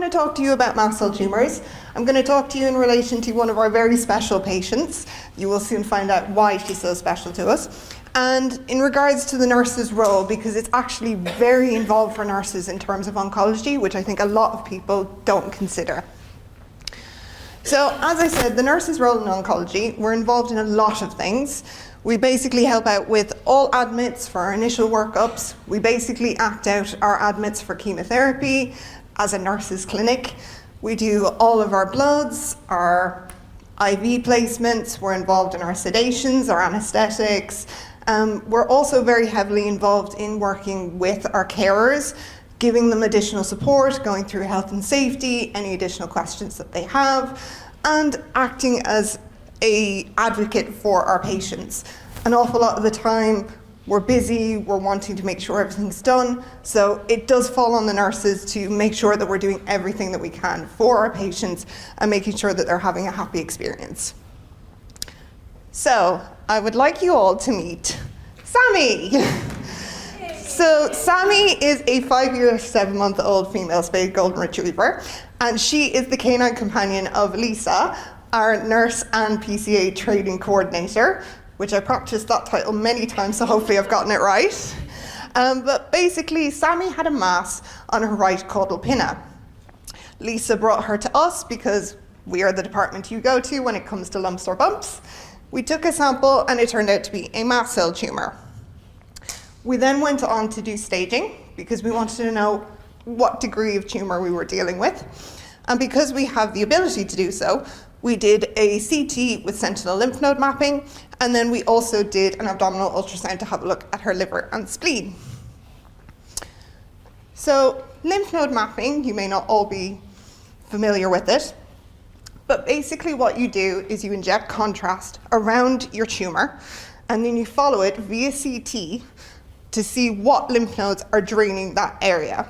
going to talk to you about mast cell tumours. I'm going to talk to you in relation to one of our very special patients. You will soon find out why she's so special to us. And in regards to the nurse's role, because it's actually very involved for nurses in terms of oncology, which I think a lot of people don't consider. So, as I said, the nurse's role in oncology, we're involved in a lot of things. We basically help out with all admits for our initial workups. We basically act out our admits for chemotherapy as a nurse's clinic. We do all of our bloods, our IV placements. We're involved in our sedations, our anesthetics. We're also very heavily involved in working with our carers, giving them additional support, going through health and safety, any additional questions that they have, and acting as an advocate for our patients. An awful lot of the time, we're busy, we're wanting to make sure everything's done, so it does fall on the nurses to make sure that we're doing everything that we can for our patients and making sure that they're having a happy experience. So, I would like you all to meet Sammy. So Sammy is a 5-year, 7-month-old female spayed golden retriever, and she is the canine companion of Lisa, our nurse and PCA training coordinator, which I practiced that title many times, so hopefully I've gotten it right. But basically, Sammy had a mass on her right caudal pinna. Lisa brought her to us because we are the department you go to when it comes to lumps or bumps. We took a sample and it turned out to be a mast cell tumour. We then went on to do staging because we wanted to know what degree of tumour we were dealing with. And because we have the ability to do so, we did a CT with sentinel lymph node mapping, and then we also did an abdominal ultrasound to have a look at her liver and spleen. So lymph node mapping, you may not all be familiar with it, but basically what you do is you inject contrast around your tumour, and then you follow it via CT to see what lymph nodes are draining that area.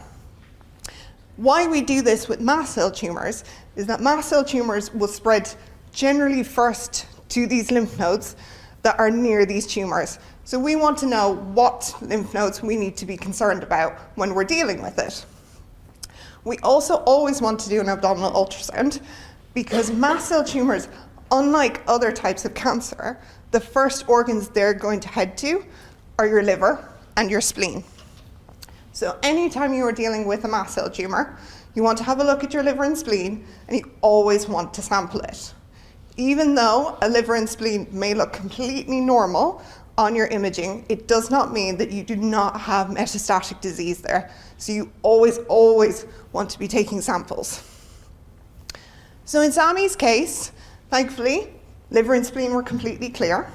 Why we do this with mast cell tumours is that mast cell tumours will spread generally first to these lymph nodes that are near these tumours. So we want to know what lymph nodes we need to be concerned about when we're dealing with it. We also always want to do an abdominal ultrasound because mast cell tumours, unlike other types of cancer, the first organs they're going to head to are your liver and your spleen. So anytime you are dealing with a mast cell tumour, you want to have a look at your liver and spleen, and you always want to sample it. Even though a liver and spleen may look completely normal on your imaging, it does not mean that you do not have metastatic disease there. So you always want to be taking samples. So in Sammy's case, thankfully, liver and spleen were completely clear.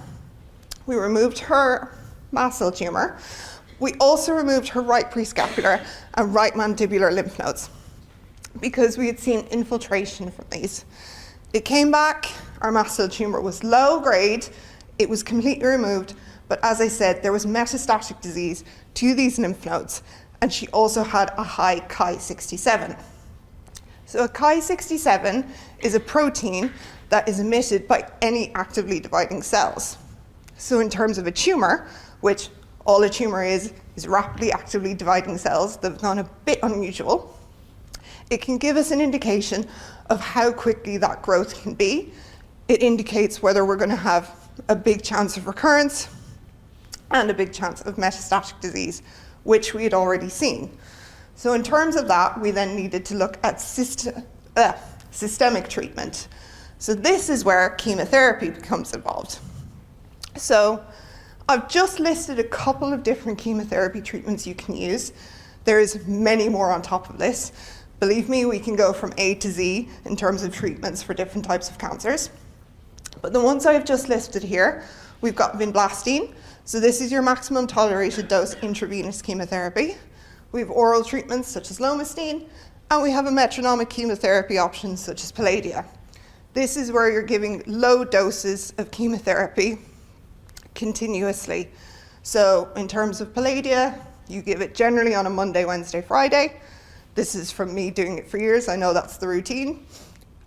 We removed her mast cell tumour. We also removed her right prescapular and right mandibular lymph nodes because we had seen infiltration from these. It came back, our mast cell tumour was low grade, it was completely removed, but as I said, there was metastatic disease to these lymph nodes, and she also had a high Ki-67. So a Ki-67 is a protein that is emitted by any actively dividing cells. So in terms of a tumour, which all a tumour is rapidly actively dividing cells that have gone a bit unusual, it can give us an indication of how quickly that growth can be. It indicates whether we're going to have a big chance of recurrence and a big chance of metastatic disease, which we had already seen. So in terms of that, we then needed to look at systemic treatment. So this is where chemotherapy becomes involved. So I've just listed a couple of different chemotherapy treatments you can use. There's many more on top of this. Believe me, we can go from A to Z in terms of treatments for different types of cancers. But the ones I've just listed here, we've got vinblastine. So this is your maximum tolerated dose intravenous chemotherapy. We have oral treatments such as lomustine, and we have a metronomic chemotherapy options such as Palladia. This is where you're giving low doses of chemotherapy continuously. So in terms of Palladia, you give it generally on a Monday, Wednesday, Friday. This is from me doing it for years. I know that's the routine.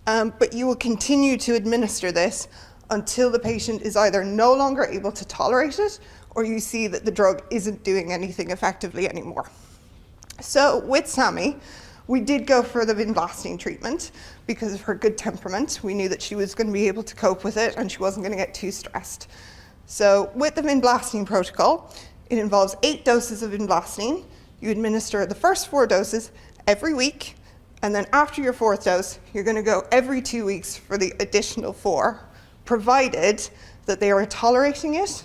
But you will continue to administer this until the patient is either no longer able to tolerate it or you see that the drug isn't doing anything effectively anymore. So with Sammy, We did go for the vinblastine treatment because of her good temperament. We knew that she was going to be able to cope with it and she wasn't going to get too stressed. So with the vinblastine protocol, it involves 8 doses of vinblastine. You administer the first 4 doses every week, and then after your 4th dose, you're going to go every 2 weeks for the additional 4, provided that they are tolerating it,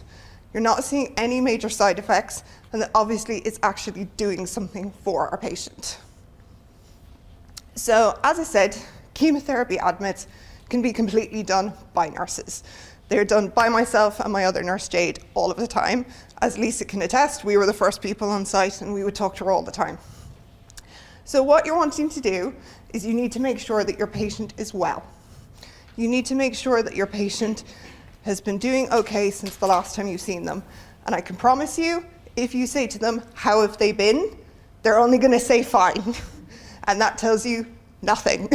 you're not seeing any major side effects, and that obviously it's actually doing something for our patient. So as I said, chemotherapy admits can be completely done by nurses. They're done by myself and my other nurse Jade all of the time. As Lisa can attest, we were the first people on site and we would talk to her all the time. So what you're wanting to do is you need to make sure that your patient is well. You need to make sure that your patient has been doing okay since the last time you've seen them. And I can promise you, if you say to them, how have they been? They're only going to say fine. And that tells you nothing.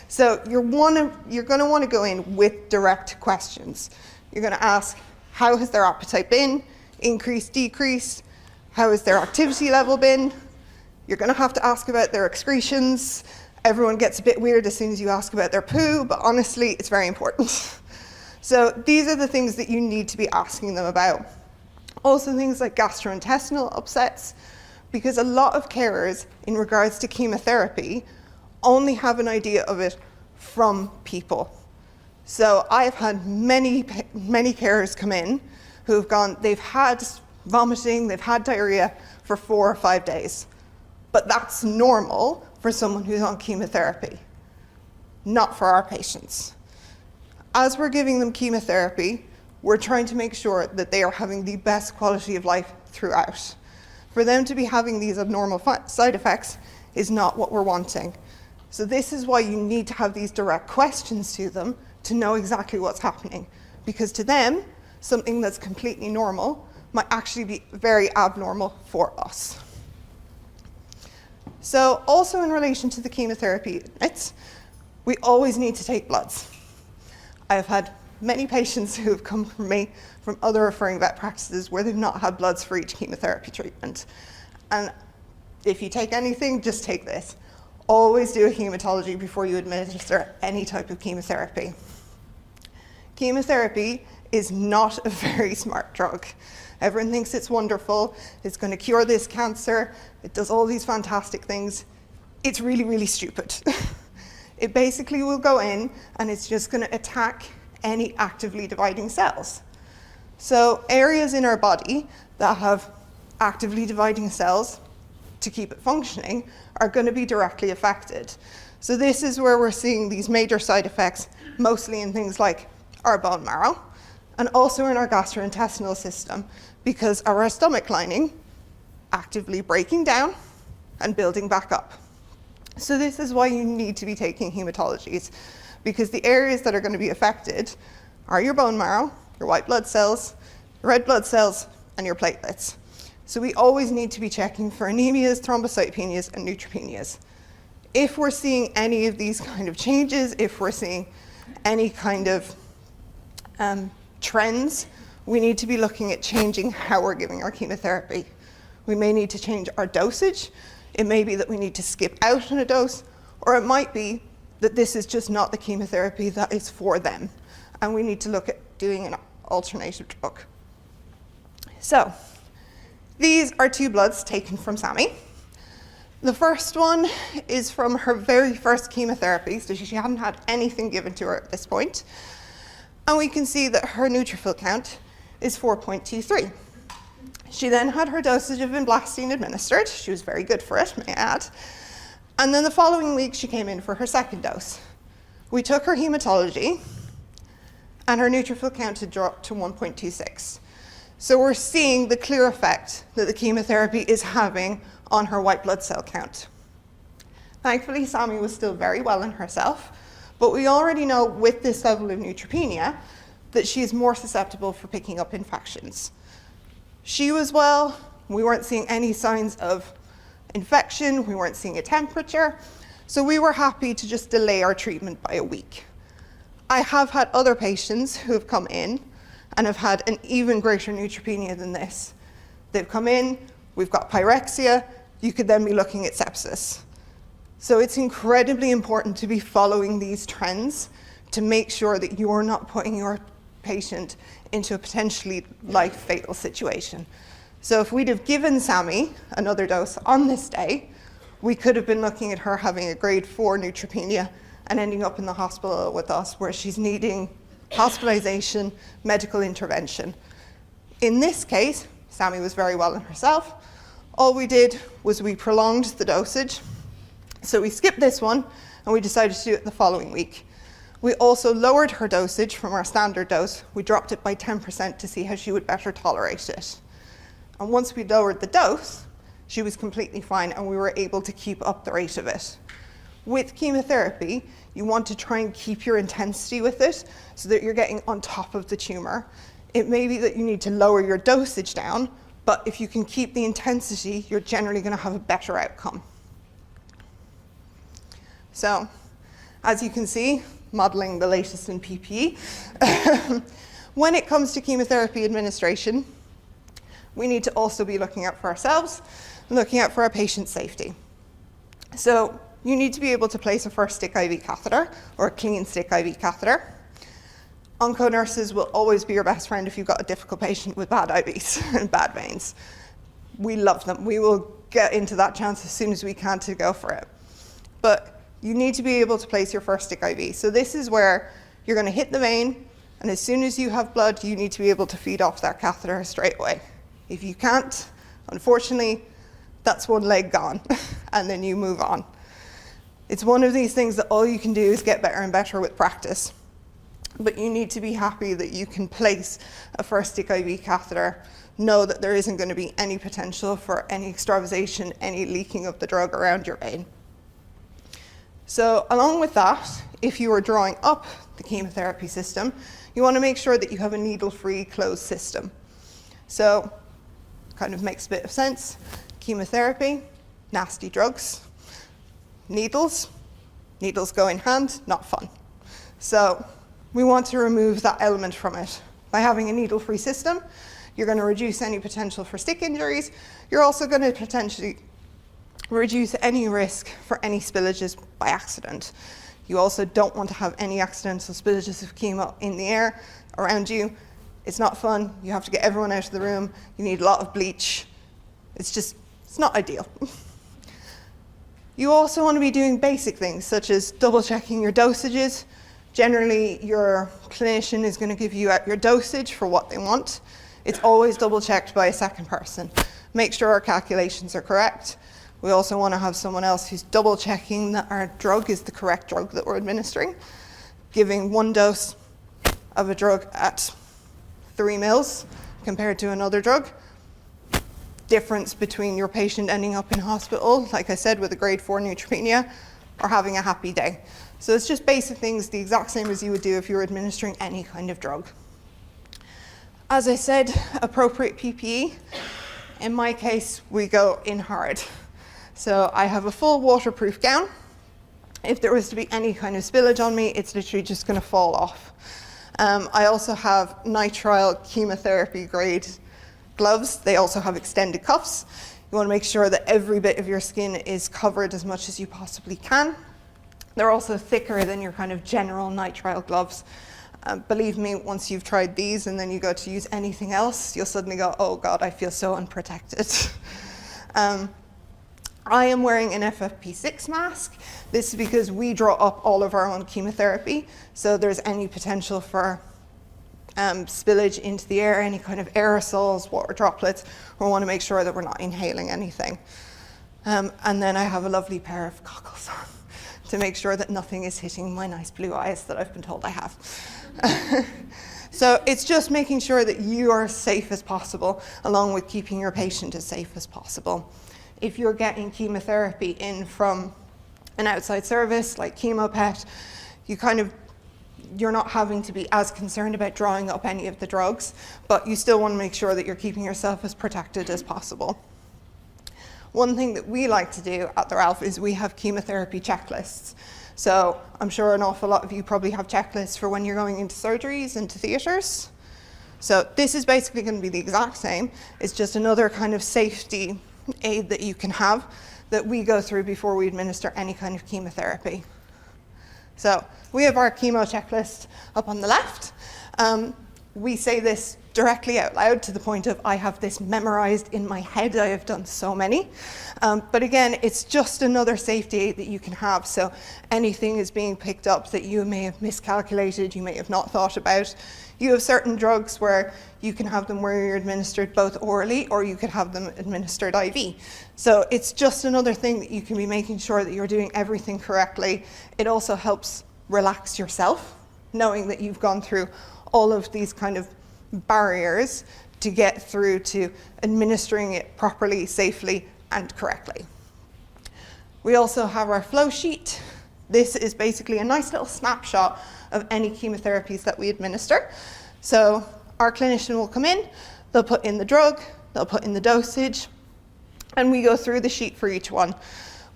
So you're going to want to go in with direct questions. You're going to ask, how has their appetite been? Increased, decreased? How has their activity level been? You're going to have to ask about their excretions. Everyone gets a bit weird as soon as you ask about their poo, but honestly, it's very important. So these are the things that you need to be asking them about. Also things like gastrointestinal upsets, because a lot of carers, in regards to chemotherapy, only have an idea of it from people. So I've had many carers come in who have gone, they've had vomiting, they've had diarrhea for 4 or 5 days. But that's normal for someone who's on chemotherapy, not for our patients. As we're giving them chemotherapy, we're trying to make sure that they are having the best quality of life throughout. For them to be having these abnormal side effects is not what we're wanting. So this is why you need to have these direct questions to them to know exactly what's happening. Because to them, something that's completely normal might actually be very abnormal for us. So also in relation to the chemotherapy units, we always need to take bloods. I've had many patients who have come from me from other referring vet practices where they've not had bloods for each chemotherapy treatment. And if you take anything, just take this. Always do a hematology before you administer any type of chemotherapy. Chemotherapy is not a very smart drug. Everyone thinks it's wonderful, it's going to cure this cancer, it does all these fantastic things. It's really, really stupid. It basically will go in and it's just going to attack any actively dividing cells. So areas in our body that have actively dividing cells to keep it functioning are going to be directly affected. So this is where we're seeing these major side effects, mostly in things like our bone marrow and also in our gastrointestinal system, because of our stomach lining actively breaking down and building back up. So this is why you need to be taking hematologies, because the areas that are going to be affected are your bone marrow, your white blood cells, your red blood cells, and your platelets. So we always need to be checking for anemias, thrombocytopenias, and neutropenias. If we're seeing any of these kind of changes, if we're seeing any kind of trends, we need to be looking at changing how we're giving our chemotherapy. We may need to change our dosage. It may be that we need to skip out on a dose, or it might be that this is just not the chemotherapy that is for them, and we need to look at doing an alternative drug. So, these are 2 bloods taken from Sammy. The first one is from her very first chemotherapy, so she hadn't had anything given to her at this point. And we can see that her neutrophil count is 4.23. She then had her dosage of vinblastine administered. She was very good for it, may I add. And then the following week, she came in for her second dose. We took her hematology, and her neutrophil count had dropped to 1.26. So we're seeing the clear effect that the chemotherapy is having on her white blood cell count. Thankfully, Sammy was still very well in herself, but we already know with this level of neutropenia that she is more susceptible for picking up infections. She was well, we weren't seeing any signs of infection, we weren't seeing a temperature, so we were happy to just delay our treatment by a week. I have had other patients who have come in and have had an even greater neutropenia than this. They've come in, we've got pyrexia, you could then be looking at sepsis. So it's incredibly important to be following these trends to make sure that you're not putting your patient into a potentially life-fatal situation. So if we'd have given Sammy another dose on this day, we could have been looking at her having a grade 4 neutropenia and ending up in the hospital with us where she's needing hospitalization, medical intervention. In this case, Sammy was very well in herself. All we did was we prolonged the dosage. So we skipped this one and we decided to do it the following week. We also lowered her dosage from our standard dose. We dropped it by 10% to see how she would better tolerate it. And once we lowered the dose, she was completely fine and we were able to keep up the rate of it. With chemotherapy, you want to try and keep your intensity with it so that you're getting on top of the tumor. It may be that you need to lower your dosage down, but if you can keep the intensity, you're generally going to have a better outcome. So, as you can see, modeling the latest in PPE, when it comes to chemotherapy administration, we need to also be looking out for ourselves, looking out for our patient safety. So you need to be able to place a first stick IV catheter or a clean stick IV catheter. Onco nurses will always be your best friend if you've got a difficult patient with bad IVs and bad veins. We love them. We will get into that chance as soon as we can to go for it. But you need to be able to place your first stick IV. So this is where you're going to hit the vein, and as soon as you have blood, you need to be able to feed off that catheter straight away. If you can't, unfortunately, that's one leg gone, and then you move on. It's one of these things that all you can do is get better and better with practice. But you need to be happy that you can place a first stick IV catheter, know that there isn't going to be any potential for any extravasation, any leaking of the drug around your vein. So along with that, if you are drawing up the chemotherapy system, you want to make sure that you have a needle-free closed system. So kind of makes a bit of sense. Chemotherapy, nasty drugs, needles go in hand, not fun. So we want to remove that element from it. By having a needle-free system, you're going to reduce any potential for stick injuries. You're also going to potentially reduce any risk for any spillages by accident. You also don't want to have any accidental spillages of chemo in the air around you. It's not fun. You have to get everyone out of the room. You need a lot of bleach. It's not ideal. You also want to be doing basic things such as double checking your dosages. Generally, your clinician is going to give you out your dosage for what they want. It's always double checked by a second person. Make sure our calculations are correct. We also want to have someone else who's double checking that our drug is the correct drug that we're administering. Giving one dose of a drug at 3 mils compared to another drug. Difference between your patient ending up in hospital, like I said, with a grade 4 neutropenia, or having a happy day. So it's just basic things, the exact same as you would do if you were administering any kind of drug. As I said, appropriate PPE. In my case, we go in hard. So I have a full waterproof gown. If there was to be any kind of spillage on me, it's literally just going to fall off. I also have nitrile chemotherapy grade gloves. They also have extended cuffs. You want to make sure that every bit of your skin is covered as much as you possibly can. They're also thicker than your kind of general nitrile gloves. Believe me, once you've tried these and then you go to use anything else, you'll suddenly go, oh God, I feel so unprotected. I am wearing an FFP6 mask. This is because we draw up all of our own chemotherapy, so there's any potential for spillage into the air, any kind of aerosols, water droplets. We want to make sure that we're not inhaling anything. And then I have a lovely pair of goggles on to make sure that nothing is hitting my nice blue eyes that I've been told I have. So it's just making sure that you are as safe as possible, along with keeping your patient as safe as possible. If you're getting chemotherapy in from an outside service like ChemoPet, you're not having to be as concerned about drawing up any of the drugs, but you still want to make sure that you're keeping yourself as protected as possible. One thing that we like to do at the Ralph is we have chemotherapy checklists. So I'm sure an awful lot of you probably have checklists for when you're going into surgeries, into theatres. So this is basically going to be the exact same. It's just another kind of safety aid that you can have that we go through before we administer any kind of chemotherapy. So we have our chemo checklist up on the left. We say this directly out loud to the point of I have this memorized in my head. I have done so many. But again, it's just another safety aid that you can have. So anything is being picked up that you may have miscalculated, you may have not thought about. You have certain drugs where you can have them where you're administered both orally or you could have them administered IV. So it's just another thing that you can be making sure that you're doing everything correctly. It also helps relax yourself, knowing that you've gone through all of these kind of barriers to get through to administering it properly, safely, and correctly. We also have our flow sheet. This is basically a nice little snapshot of any chemotherapies that we administer. So our clinician will come in, they'll put in the drug, they'll put in the dosage, and we go through the sheet for each one.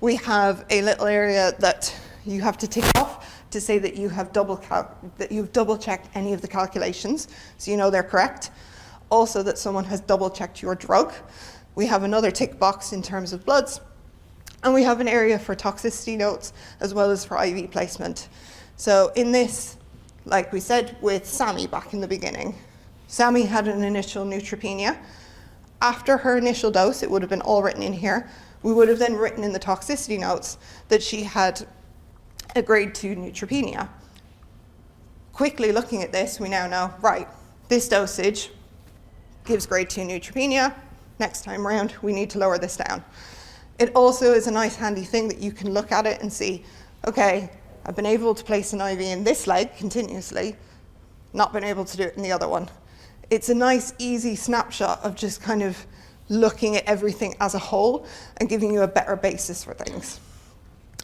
We have a little area that you have to tick off to say that you have you've double checked any of the calculations, so you know they're correct. Also that someone has double checked your drug. We have another tick box in terms of bloods, and we have an area for toxicity notes as well as for IV placement. So in this, like we said with Sammy back in the beginning, Sammy had an initial neutropenia. After her initial dose, it would have been all written in here. We would have then written in the toxicity notes that she had a grade 2 neutropenia. Quickly looking at this, we now know, right, this dosage gives grade 2 neutropenia. Next time around, we need to lower this down. It also is a nice handy thing that you can look at it and see, okay, I've been able to place an IV in this leg continuously, not been able to do it in the other one. It's a nice, easy snapshot of just kind of looking at everything as a whole and giving you a better basis for things.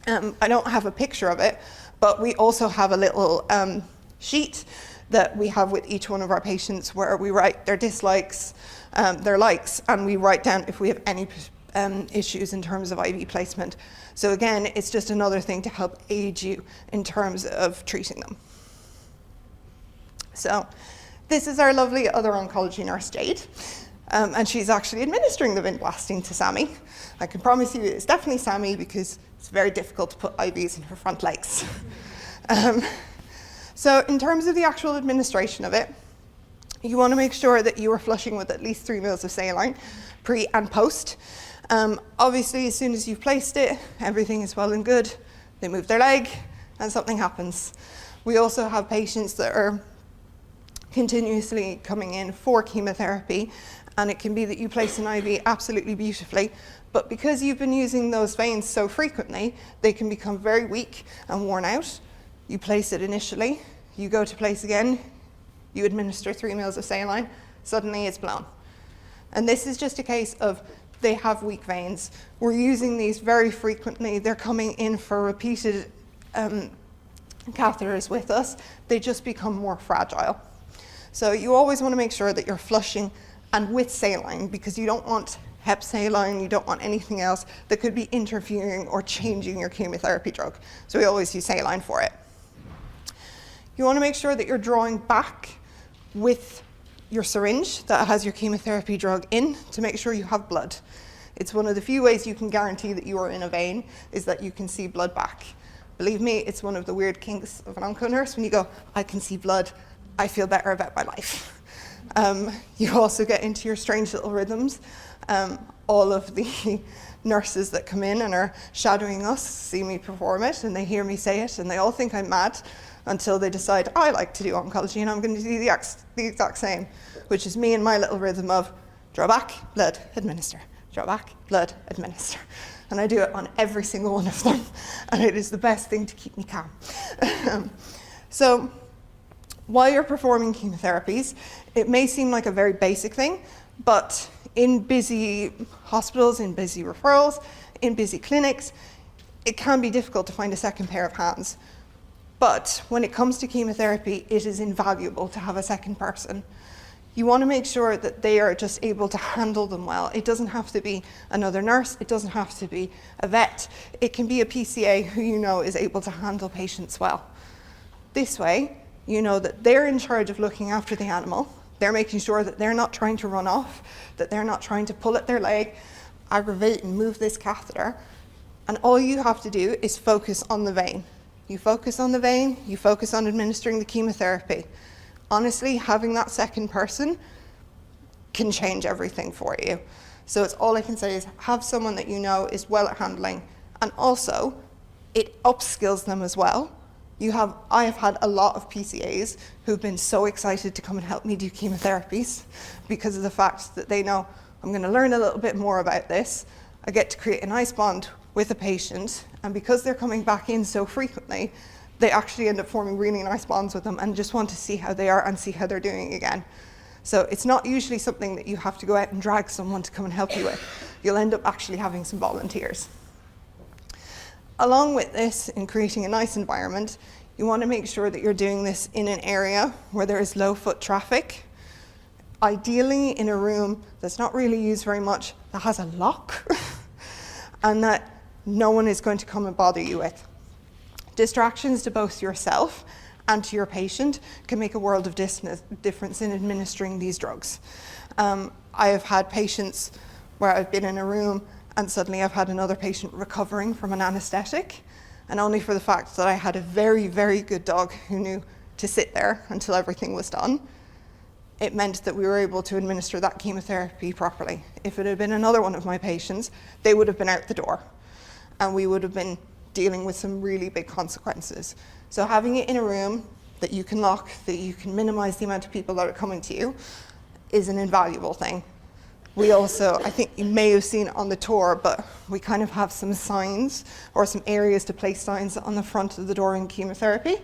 I don't have a picture of it, but we also have a little sheet that we have with each one of our patients where we write their dislikes, their likes, and we write down if we have any issues in terms of IV placement. So again, it's just another thing to help aid you in terms of treating them. So this is our lovely other oncology nurse, Jade, and she's actually administering the vinblasting to Sammy. I can promise you it's definitely Sammy because it's very difficult to put IVs in her front legs. So in terms of the actual administration of it, you want to make sure that you are flushing with at least 3 mils of saline, pre and post. Obviously, as soon as you've placed it, everything is well and good. They move their leg and something happens. We also have patients that are continuously coming in for chemotherapy, and it can be that you place an IV absolutely beautifully, but because you've been using those veins so frequently, they can become very weak and worn out. You place it initially, you go to place again, you administer 3 mils of saline, suddenly it's blown. And this is just a case of they have weak veins. We're using these very frequently. They're coming in for repeated catheters with us. They just become more fragile. So you always want to make sure that you're flushing and with saline, because you don't want hep saline, you don't want anything else that could be interfering or changing your chemotherapy drug. So we always use saline for it. You want to make sure that you're drawing back with your syringe that has your chemotherapy drug in to make sure you have blood. It's one of the few ways you can guarantee that you are in a vein, is that you can see blood back. Believe me, it's one of the weird kinks of an onco nurse when you go, I can see blood, I feel better about my life. You also get into your strange little rhythms. All of the nurses that come in and are shadowing us see me perform it, and they hear me say it, and they all think I'm mad until they decide I like to do oncology and I'm going to do the exact same, which is me and my little rhythm of draw back, blood, administer, draw back, blood, administer. And I do it on every single one of them, and it is the best thing to keep me calm. So while you're performing chemotherapies, it may seem like a very basic thing, but in busy hospitals, in busy referrals, in busy clinics, it can be difficult to find a second pair of hands. But when it comes to chemotherapy, it is invaluable to have a second person. You want to make sure that they are just able to handle them well. It doesn't have to be another nurse. It doesn't have to be a vet. It can be a PCA who you know is able to handle patients well. This way, you know that they're in charge of looking after the animal. They're making sure that they're not trying to run off, that they're not trying to pull at their leg, aggravate and move this catheter. And all you have to do is focus on the vein. You focus on the vein, you focus on administering the chemotherapy. Honestly, having that second person can change everything for you. So it's all I can say is have someone that you know is well at handling, and also it upskills them as well. I have had a lot of PCAs who've been so excited to come and help me do chemotherapies because of the fact that they know I'm going to learn a little bit more about this. I get to create a nice bond with a patient, and because they're coming back in so frequently, they actually end up forming really nice bonds with them and just want to see how they are and see how they're doing again. So it's not usually something that you have to go out and drag someone to come and help you with. You'll end up actually having some volunteers. Along with this, in creating a nice environment, you want to make sure that you're doing this in an area where there is low foot traffic. Ideally in a room that's not really used very much, that has a lock, and that no one is going to come and bother you with. Distractions to both yourself and to your patient can make a world of difference in administering these drugs. I have had patients where I've been in a room and suddenly I've had another patient recovering from an anesthetic, and only for the fact that I had a very, very good dog who knew to sit there until everything was done. It meant that we were able to administer that chemotherapy properly. If it had been another one of my patients, they would have been out the door, and we would have been dealing with some really big consequences. So having it in a room that you can lock, that you can minimize the amount of people that are coming to you, is an invaluable thing. We also, I think you may have seen on the tour, but we kind of have some signs or some areas to place signs on the front of the door in chemotherapy.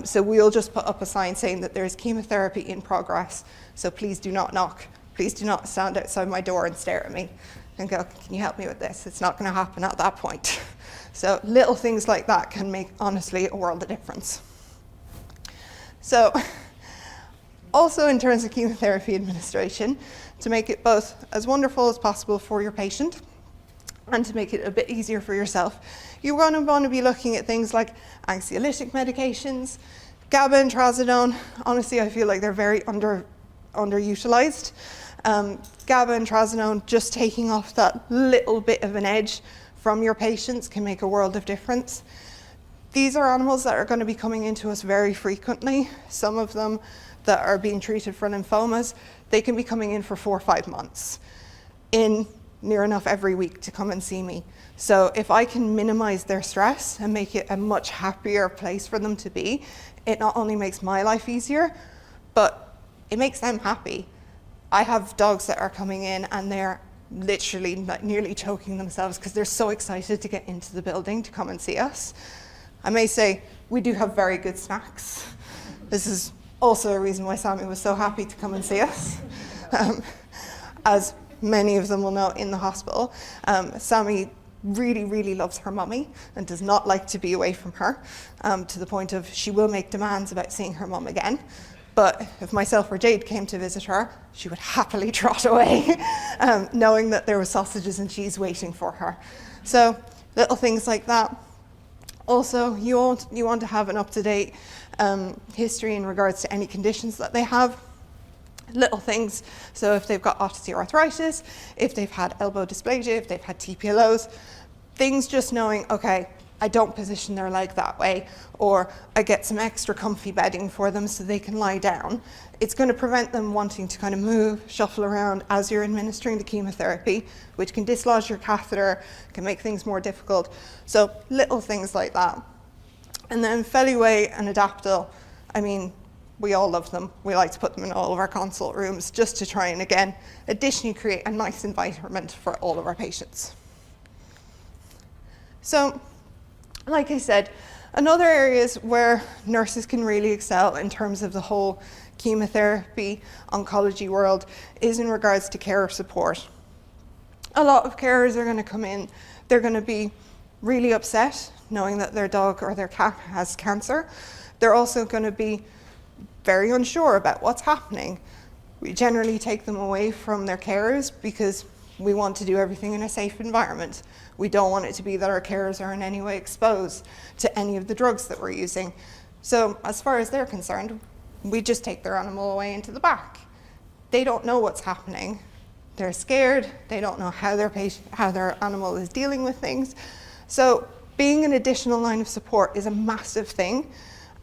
So we'll just put up a sign saying that there is chemotherapy in progress, so please do not knock. Please do not stand outside my door and stare at me and go, can you help me with this? It's not going to happen at that point. So little things like that can make, honestly, a world of difference. So also in terms of chemotherapy administration, to make it both as wonderful as possible for your patient and to make it a bit easier for yourself, you're going to want to be looking at things like anxiolytic medications, GABA and trazodone. Honestly, I feel like they're very underutilized. GABA and trazodone, just taking off that little bit of an edge from your patients can make a world of difference. These are animals that are going to be coming into us very frequently. Some of them that are being treated for lymphomas, they can be coming in for 4 or 5 months, in near enough every week to come and see me. So if I can minimize their stress and make it a much happier place for them to be, it not only makes my life easier, but it makes them happy. I have dogs that are coming in and they're literally like nearly choking themselves because they're so excited to get into the building to come and see us. I may say we do have very good snacks. This is also a reason why Sammy was so happy to come and see us. As many of them will know in the hospital, Sammy really, really loves her mummy and does not like to be away from her, to the point of she will make demands about seeing her mum again. But if myself or Jade came to visit her, she would happily trot away, knowing that there were sausages and cheese waiting for her. So little things like that. Also, you want to have an up-to-date history in regards to any conditions that they have. Little things, so if they've got osteoarthritis, if they've had elbow dysplasia, if they've had TPLOs, things just knowing, okay, I don't position their leg that way, or I get some extra comfy bedding for them so they can lie down. It's going to prevent them wanting to kind of move, shuffle around as you're administering the chemotherapy, which can dislodge your catheter, can make things more difficult. So little things like that. And then Feliway and Adaptil, I mean, we all love them. We like to put them in all of our consult rooms just to try and, again, additionally create a nice environment for all of our patients. So, like I said, another areas where nurses can really excel in terms of the whole chemotherapy oncology world is in regards to carer support. A lot of carers are going to come in, they're going to be really upset knowing that their dog or their cat has cancer. They're also going to be very unsure about what's happening. We generally take them away from their carers because we want to do everything in a safe environment. We don't want it to be that our carers are in any way exposed to any of the drugs that we're using. So as far as they're concerned, we just take their animal away into the back. They don't know what's happening. They're scared. They don't know how their animal is dealing with things. So being an additional line of support is a massive thing.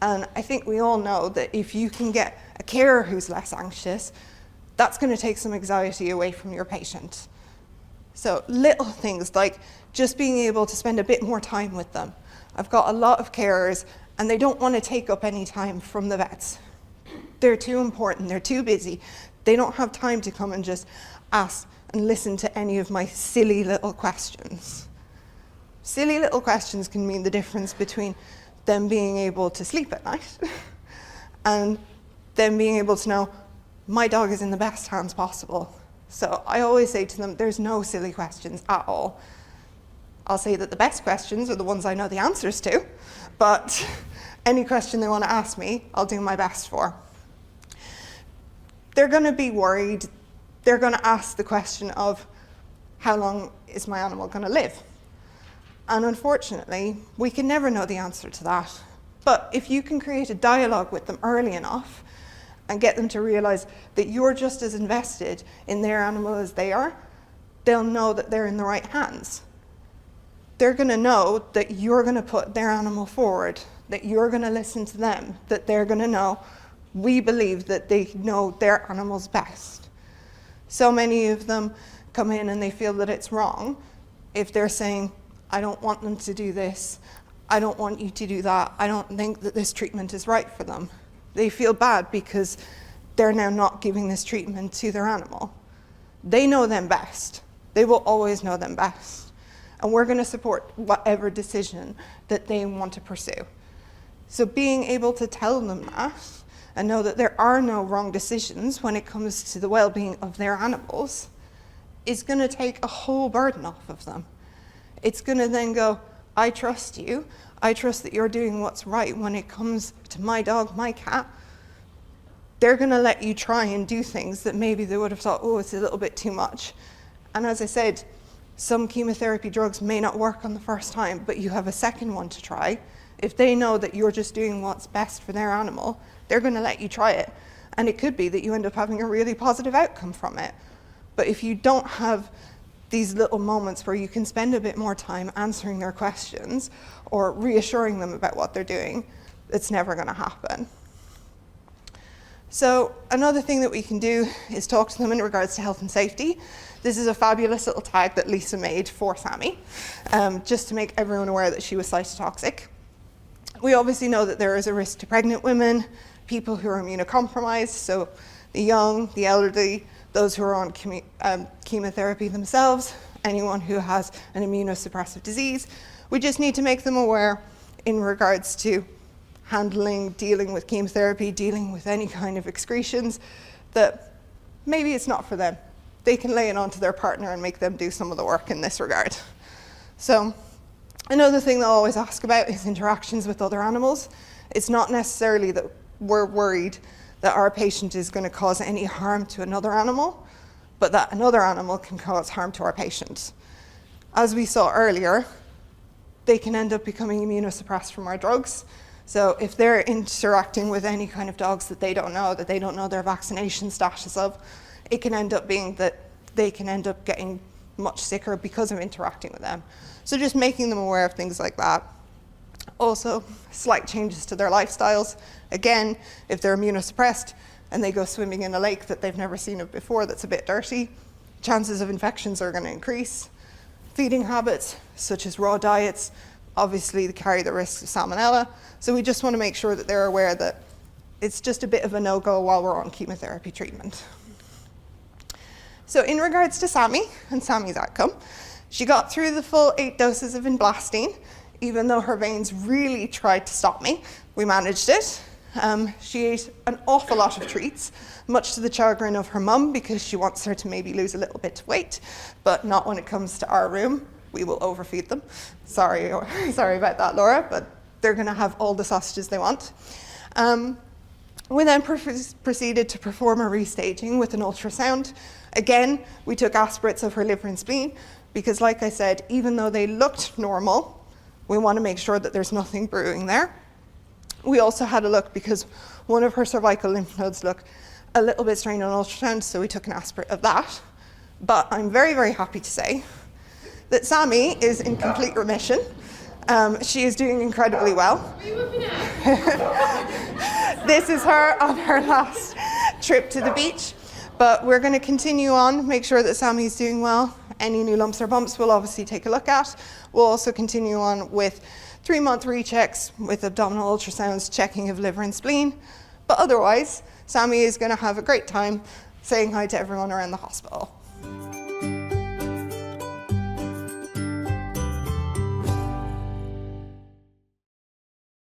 And I think we all know that if you can get a carer who's less anxious, that's going to take some anxiety away from your patient. So little things like just being able to spend a bit more time with them. I've got a lot of carers and they don't want to take up any time from the vets. They're too important, they're too busy. They don't have time to come and just ask and listen to any of my silly little questions. Silly little questions can mean the difference between them being able to sleep at night and them being able to know my dog is in the best hands possible. So I always say to them, there's no silly questions at all. I'll say that the best questions are the ones I know the answers to, but any question they want to ask me, I'll do my best for. They're going to be worried. They're going to ask the question of, how long is my animal going to live? And unfortunately, we can never know the answer to that. But if you can create a dialogue with them early enough and get them to realize that you're just as invested in their animal as they are, they'll know that they're in the right hands. They're going to know that you're going to put their animal forward, that you're going to listen to them, that they're going to know we believe that they know their animals best. So many of them come in and they feel that it's wrong if they're saying, I don't want them to do this, I don't want you to do that, I don't think that this treatment is right for them. They feel bad because they're now not giving this treatment to their animal. They know them best. They will always know them best. And we're going to support whatever decision that they want to pursue. So being able to tell them that and know that there are no wrong decisions when it comes to the well-being of their animals is going to take a whole burden off of them. It's going to then go, I trust you. I trust that you're doing what's right when it comes to my dog, my cat. They're going to let you try and do things that maybe they would have thought, oh, it's a little bit too much. And as I said, some chemotherapy drugs may not work on the first time, but you have a second one to try. If they know that you're just doing what's best for their animal, they're going to let you try it. And it could be that you end up having a really positive outcome from it. But if you don't have these little moments where you can spend a bit more time answering their questions or reassuring them about what they're doing, it's never going to happen. So another thing that we can do is talk to them in regards to health and safety. This is a fabulous little tag that Lisa made for Sammy, just to make everyone aware that she was cytotoxic. We obviously know that there is a risk to pregnant women, people who are immunocompromised, so the young, the elderly, those who are on chemotherapy themselves, anyone who has an immunosuppressive disease. We just need to make them aware in regards to dealing with chemotherapy, dealing with any kind of excretions, that maybe it's not for them. They can lay it onto their partner and make them do some of the work in this regard. So another thing they'll always ask about is interactions with other animals. It's not necessarily that we're worried that our patient is going to cause any harm to another animal, but that another animal can cause harm to our patient. As we saw earlier, they can end up becoming immunosuppressed from our drugs. So if they're interacting with any kind of dogs that they don't know their vaccination status of, it can end up being that they can end up getting much sicker because of interacting with them. So just making them aware of things like that. Also, slight changes to their lifestyles. Again, if they're immunosuppressed and they go swimming in a lake that they've never seen of before that's a bit dirty, chances of infections are going to increase. Feeding habits, such as raw diets, obviously they carry the risk of salmonella. So we just want to make sure that they're aware that it's just a bit of a no-go while we're on chemotherapy treatment. So in regards to Sammy and Sammy's outcome, she got through the full 8 doses of vinblastine, even though her veins really tried to stop me. We managed it. She ate an awful lot of treats, much to the chagrin of her mum, because she wants her to maybe lose a little bit of weight, but not when it comes to our room. We will overfeed them. Sorry about that, Laura, but they're going to have all the sausages they want. We then proceeded to perform a restaging with an ultrasound. Again, we took aspirates of her liver and spleen, because like I said, even though they looked normal, we want to make sure that there's nothing brewing there. We also had a look because one of her cervical lymph nodes looked a little bit strained on ultrasound, so we took an aspirate of that. But I'm very, very happy to say that Sammy is in complete remission. She is doing incredibly well. This is her on her last trip to the beach, but we're going to continue on, make sure that Sammy's doing well. Any new lumps or bumps we'll obviously take a look at. We'll also continue on with 3-month rechecks with abdominal ultrasounds, checking of liver and spleen. But otherwise, Sammy is going to have a great time saying hi to everyone around the hospital.